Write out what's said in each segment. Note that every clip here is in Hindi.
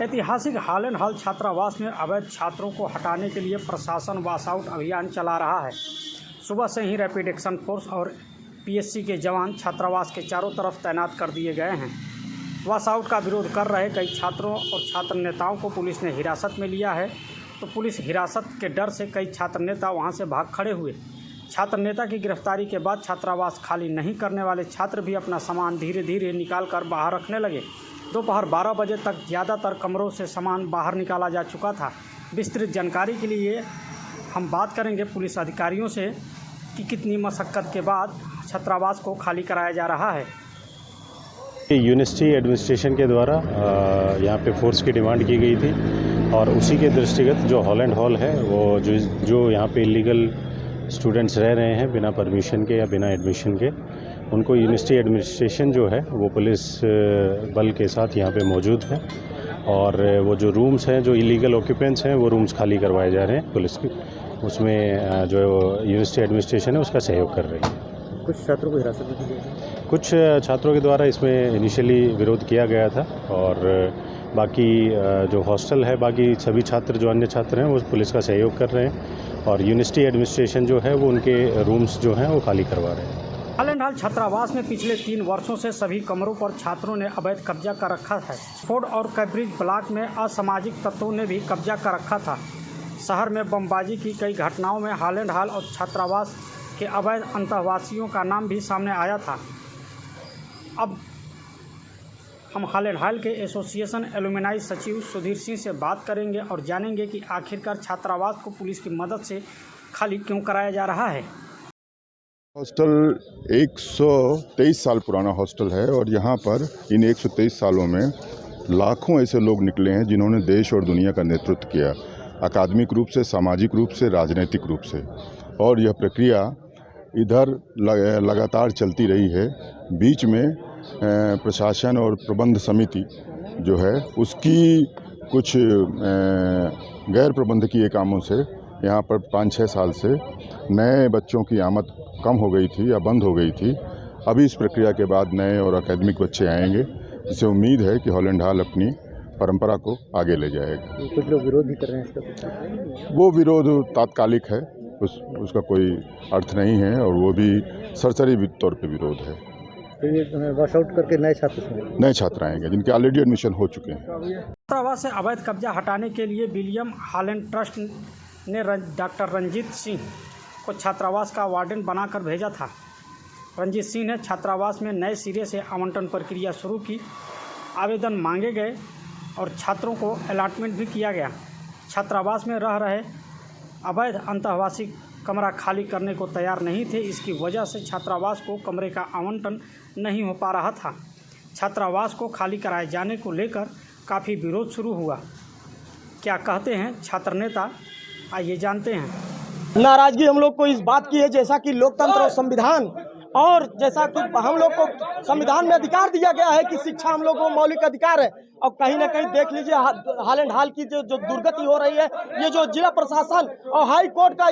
ऐतिहासिक हॉलैंड हॉल छात्रावास में अवैध छात्रों को हटाने के लिए प्रशासन वाश आउट अभियान चला रहा है। सुबह से ही रैपिड एक्शन फोर्स और पीएससी के जवान छात्रावास के चारों तरफ तैनात कर दिए गए हैं। वाश आउट का विरोध कर रहे कई छात्रों और छात्र नेताओं को पुलिस ने हिरासत में लिया है, तो पुलिस हिरासत के डर से कई छात्र नेता वहां से भाग खड़े हुए। छात्र नेता की गिरफ्तारी के बाद छात्रावास खाली नहीं करने वाले छात्र भी अपना सामान धीरे धीरे निकाल कर बाहर रखने लगे। दोपहर 12 बजे तक ज़्यादातर कमरों से सामान बाहर निकाला जा चुका था। विस्तृत जानकारी के लिए हम बात करेंगे पुलिस अधिकारियों से कि कितनी मशक्क़त के बाद छात्रावास को खाली कराया जा रहा है। यूनिवर्सिटी एडमिनिस्ट्रेशन के द्वारा यहाँ पे फोर्स की डिमांड की गई थी और उसी के दृष्टिगत जो हॉलैंड हॉल है वो जो यहाँ पे इलीगल स्टूडेंट्स रह रहे हैं बिना परमिशन के या बिना एडमिशन के, उनको यूनिवर्सिटी एडमिनिस्ट्रेशन जो है वो पुलिस बल के साथ यहाँ पे मौजूद है और वो जो रूम्स हैं, जो इलीगल ऑक्यूपेंट्स हैं, वो रूम्स खाली करवाए जा रहे हैं पुलिस की। उसमें जो यूनिवर्सिटी एडमिनिस्ट्रेशन है उसका सहयोग कर रही है। कुछ छात्रों को हिरासत में लिया गया, कुछ छात्रों के द्वारा इसमें इनिशियली विरोध किया गया था और बाकी जो हॉस्टल है, बाकी सभी छात्र जो अन्य छात्र हैं वो पुलिस का सहयोग कर रहे हैं और यूनिवर्सिटी एडमिनिस्ट्रेशन जो है वो उनके रूम्स जो हैं वो खाली करवा रहे हैं। हॉलैंड हॉल छात्रावास में पिछले 3 वर्षों से सभी कमरों पर छात्रों ने अवैध कब्जा कर रखा है। फोर्ड और कैम्ब्रिज ब्लॉक में असामाजिक तत्वों ने भी कब्जा कर रखा था। शहर में बमबाजी की कई घटनाओं में हॉलैंड हॉल और छात्रावास के अवैध अंतःवासियों का नाम भी सामने आया था। अब हम हॉलैंड हॉल के एसोसिएशन एलुमनाई सचिव सुधीर सिंह से बात करेंगे और जानेंगे कि आखिरकार छात्रावास को पुलिस की मदद से खाली क्यों कराया जा रहा है। हॉस्टल 123 साल पुराना हॉस्टल है और यहाँ पर इन 123 सालों में लाखों ऐसे लोग निकले हैं जिन्होंने देश और दुनिया का नेतृत्व किया, अकादमिक रूप से, सामाजिक रूप से, राजनीतिक रूप से, और यह प्रक्रिया इधर लगातार चलती रही है। बीच में प्रशासन और प्रबंध समिति जो है उसकी कुछ गैर प्रबंधकीय कामों से यहाँ पर 5-6 साल से नए बच्चों की आमद कम हो गई थी या बंद हो गई थी। अभी इस प्रक्रिया के बाद नए और अकादमिक बच्चे आएंगे, जिससे उम्मीद है कि हॉलैंड हॉल अपनी परंपरा को आगे ले जाएगा। कुछ लोग विरोध भी कर रहे हैं इसका। वो विरोध तात्कालिक है, उसका कोई अर्थ नहीं है और वो भी सरसरी तौर पे विरोध है। तो ये वॉश आउट करके नए छात्र आएंगे जिनके ऑलरेडी एडमिशन हो चुके हैं। छात्रावास से अवैध कब्जा हटाने के लिए विलियम हॉलैंड ट्रस्ट ने डॉक्टर रंजीत सिंह को छात्रावास का वार्डन बनाकर भेजा था। रंजीत सिंह ने छात्रावास में नए सिरे से आवंटन प्रक्रिया शुरू की, आवेदन मांगे गए और छात्रों को अलॉटमेंट भी किया गया। छात्रावास में रह रहे अवैध अंतःवासी कमरा खाली करने को तैयार नहीं थे। इसकी वजह से छात्रावास को कमरे का आवंटन नहीं हो पा रहा था। छात्रावास को खाली कराए जाने को लेकर काफ़ी विरोध शुरू हुआ। क्या कहते हैं छात्र नेता, आइए जानते हैं। नाराजगी हम लोग को इस बात की है, जैसा कि लोकतंत्र और संविधान, और जैसा कि हम लोग को संविधान में अधिकार दिया गया है कि शिक्षा हम लोग को मौलिक अधिकार है, और कहीं ना कहीं देख लीजिए हॉलैंड हॉल की जो दुर्गति हो रही है, ये जो जिला प्रशासन और हाई कोर्ट का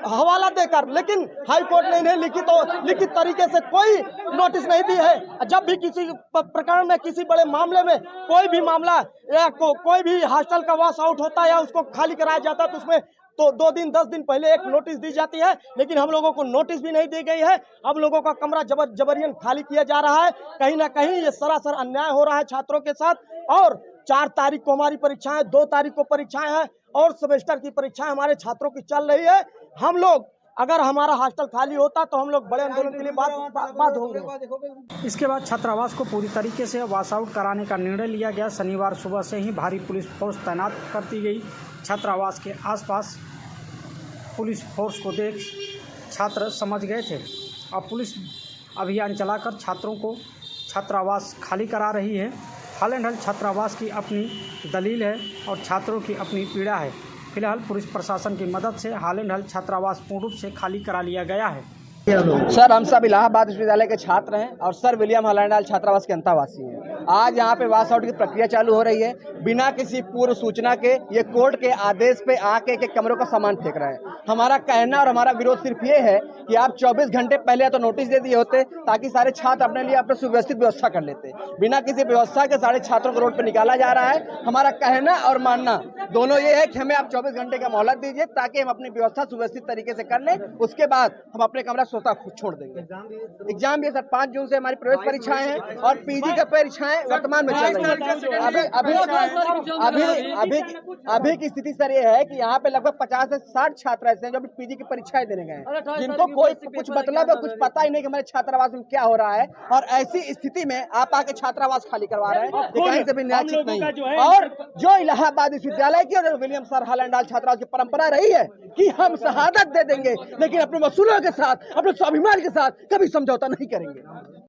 हवाला देकर, लेकिन हाई कोर्ट ने इन्हें लिखित तरीके से कोई नोटिस नहीं दी है। जब भी किसी प्रकरण में, किसी बड़े मामले में कोई भी मामला या कोई भी हॉस्टल का वॉश आउट होता है या उसको खाली कराया जाता है तो उसमें तो 2 दिन 10 दिन पहले एक नोटिस दी जाती है, लेकिन हम लोगों को नोटिस भी नहीं दी गई है। हम लोगों का कमरा जबरन खाली किया जा रहा है। कहीं ना कहीं ये सरासर अन्याय हो रहा है छात्रों के साथ। और 4 तारीख को हमारी परीक्षाएं, 2 तारीख को परीक्षाएं हैं और सेमेस्टर की परीक्षाएं हमारे छात्रों की चल रही है। हम लोग, अगर हमारा हॉस्टल खाली होता तो हम लोग बड़े आंदोलन के लिए बात होंगे। इसके बाद छात्रावास को पूरी तरीके से वॉश आउट कराने का निर्णय लिया गया। शनिवार सुबह से ही भारी पुलिस फोर्स तैनात कर दी गई। छात्रावास के आसपास पुलिस फोर्स को देख छात्र समझ गए थे। अब पुलिस अभियान चलाकर छात्रों को छात्रावास खाली करा रही है। हॉलैंड हॉल छात्रावास की अपनी दलील है और छात्रों की अपनी पीड़ा है। फिलहाल पुलिस प्रशासन की मदद से हॉलैंड हॉल छात्रावास पूर्ण रूप से खाली करा लिया गया है। सर, हम सब इलाहाबाद विश्वविद्यालय के छात्र हैं और सर विलियम हॉलैंड हॉल छात्रावास के अंतःवासी हैं। आज यहाँ पे वास आउट की प्रक्रिया चालू हो रही है। बिना किसी पूर्व सूचना के ये कोर्ट के आदेश पे आके के कमरों का सामान फेंक रहे हैं। हमारा कहना और हमारा विरोध सिर्फ ये है कि आप 24 घंटे पहले या तो नोटिस दे दिए होते ताकि सारे छात्र अपने लिए अपने सुव्यवस्थित व्यवस्था कर लेते। बिना किसी व्यवस्था के सारे छात्रों को रोड पर निकाला जा रहा है। हमारा कहना और मानना दोनों ये है कि हमें आप 24 घंटे का मोहलत दीजिए ताकि हम अपनी व्यवस्था सुव्यवस्थित तरीके से कर लें। उसके बाद हम अपने कमरा स्वतः खुद छोड़ देंगे। एग्जाम भी सर 5 जून से हमारी प्रवेश परीक्षाएं हैं और पीजी का परीक्षाएं वर्तमान में चल रही है। अभी की स्थिति सर ये है कि यहाँ पे लगभग 50 से 60 छात्र ऐसे हैं जो अभी पीजी की परीक्षाएं देने गए हैं, जिनको कोई कुछ मतलब है, कुछ पता ही नहीं कि हमारे छात्रावास में क्या हो रहा है। और ऐसी स्थिति में आप आके छात्रावास खाली करवा रहे हैं, ये कहीं से भी न्यायिक नहीं। और जो इलाहाबाद विश्वविद्यालय की और विलियम सर हॉलैंड हॉल छात्रावास की परंपरा रही है कि हम शहादत दे देंगे लेकिन अपने वसूलों के साथ, अपने स्वाभिमान के साथ कभी समझौता नहीं करेंगे।